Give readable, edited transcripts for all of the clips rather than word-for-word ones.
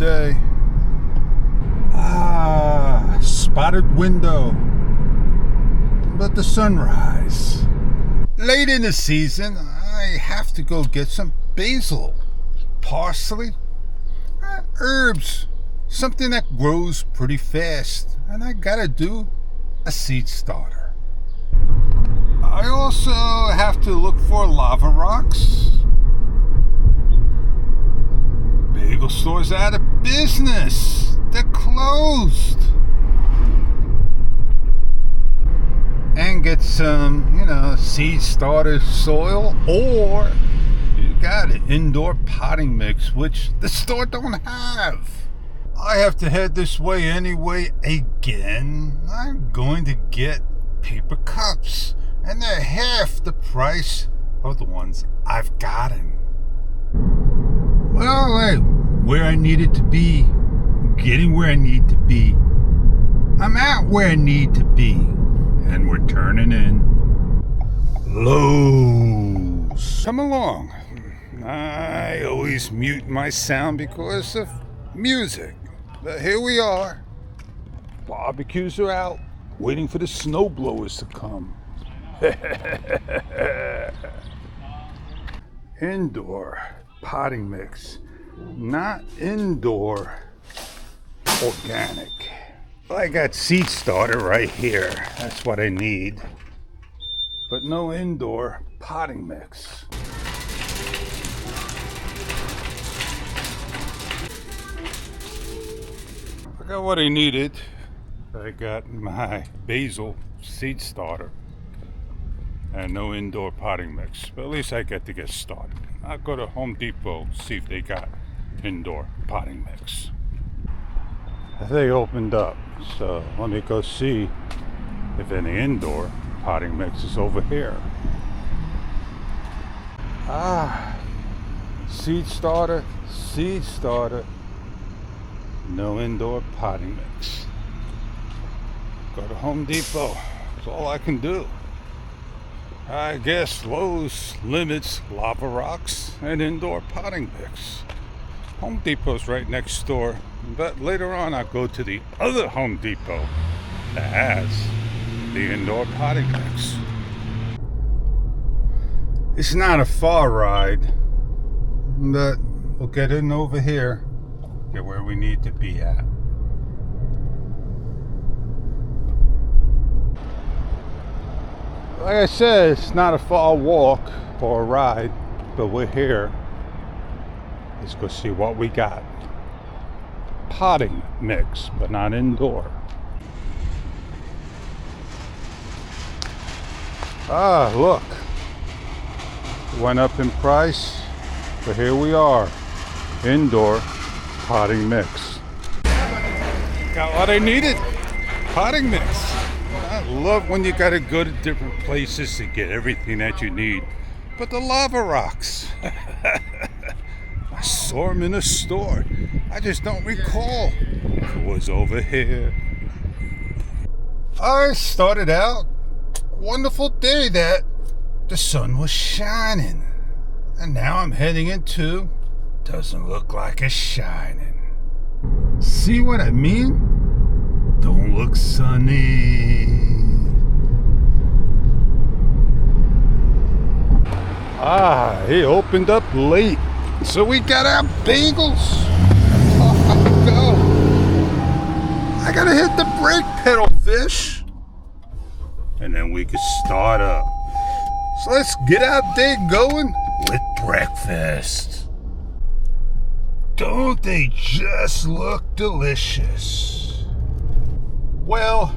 day. Spotted window. But the sunrise. Late in the season, I have to go get some basil, parsley, herbs, something that grows pretty fast, and I gotta do a seed starter. I also have to look for lava rocks. Bagel store's out of business. They're closed. And get some, seed starter soil, or you got an indoor potting mix, which the store don't have. I have to head this way anyway again. I'm going to get paper cups, and they're half the price of the ones I've gotten. Well, hey, where I needed to be, getting where I need to be. I'm at where I need to be, and we're turning in Lowe's. Come along. I always mute my sound because of music. But here we are. Barbecues are out, waiting for the snow blowers to come. Indoor potting mix, not indoor organic. Well, I got seed starter right here. That's what I need. But no indoor potting mix. I got what I needed. I got my basil seed starter and no indoor potting mix. But at least I get to get started. I'll go to Home Depot, see if they got indoor potting mix. They opened up, so let me go see if any indoor potting mix is over here. Seed starter, no indoor potting mix. Go to Home Depot, that's all I can do. I guess Lowe's limits lava rocks and indoor potting mix. Home Depot's right next door, but later on I'll go to the other Home Depot that has the indoor potting mix. It's not a far ride, but we'll get in over here, get where we need to be at. Like I said, it's not a far walk or a ride, but we're here. Let's go see what we got. Potting mix, but not indoor. Look. Went up in price, but here we are. Indoor potting mix. Got what I needed. Potting mix. I love when you gotta go to different places to get everything that you need. But the lava rocks. I saw them in a store. I just don't recall if it was over here. I started out, wonderful day that the sun was shining. And now I'm heading into, doesn't look like it's shining. See what I mean? Don't look sunny. He opened up late. So we got our bagels. Off go. I gotta hit the brake pedal, fish. And then we can start up. So let's get our day going with breakfast. Don't they just look delicious? Well,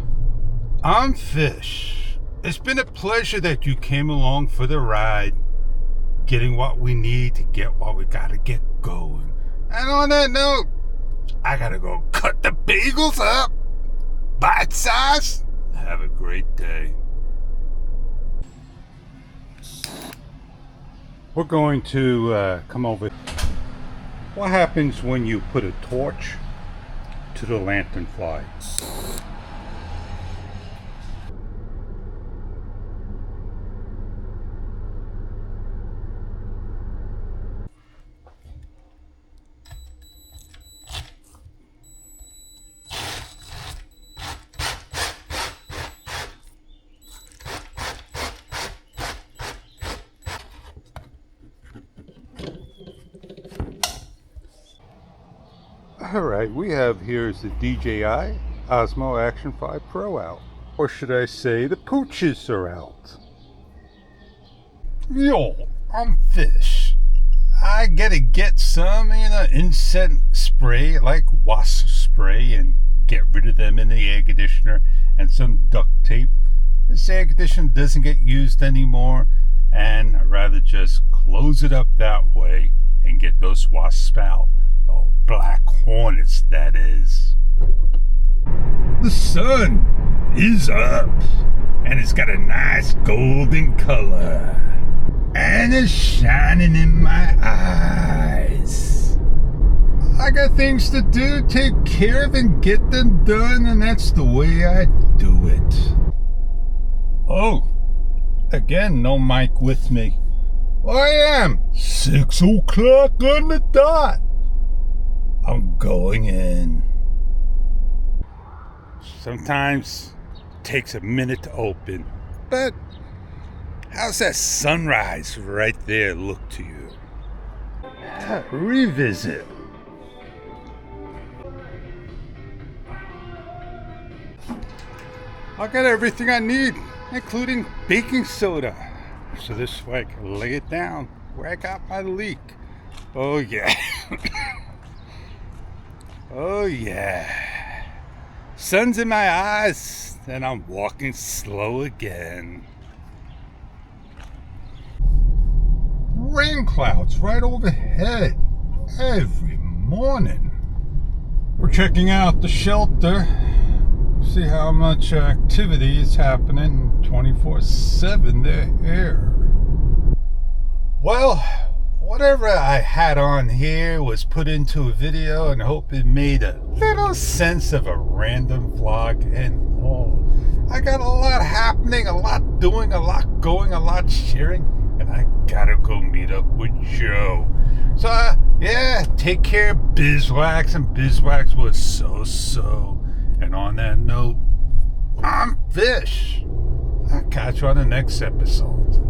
I'm Fish. It's been a pleasure that you came along for the ride. Getting what we need to get what we gotta get going. And on that note, I gotta go cut the bagels up. Bite size. Have a great day. We're going to come over. What happens when you put a torch to the lanternfly? Alright, we have here is the DJI Osmo Action 5 Pro out. Or should I say the pooches are out. Yo, I'm Fish. I gotta get some, incense spray like wasp spray and get rid of them in the air conditioner and some duct tape. This air conditioner doesn't get used anymore and I'd rather just close it up that way and get those wasps out. The black hornets, that is. The sun is up and it's got a nice golden color and it's shining in my eyes. I got things to do, take care of and get them done, and that's the way I do it. Oh, again, no mic with me. Well, I am 6 o'clock on the dot. I'm going in. Sometimes it takes a minute to open, but how's that sunrise right there look to you? Revisit. I got everything I need, including baking soda. So this way I can lay it down where I got my leak. Oh yeah. Oh yeah. Sun's in my eyes and I'm walking slow again. Rain clouds right overhead every morning. We're checking out the shelter. See how much activity is happening 24/7 there here. Well, whatever I had on here was put into a video and hope it made a little sense of a random vlog and all. I got a lot happening, a lot doing, a lot going, a lot sharing, and I gotta go meet up with Joe. So yeah, take care of Bizwax, and Bizwax was so. And on that note, I'm Fish. I'll catch you on the next episode.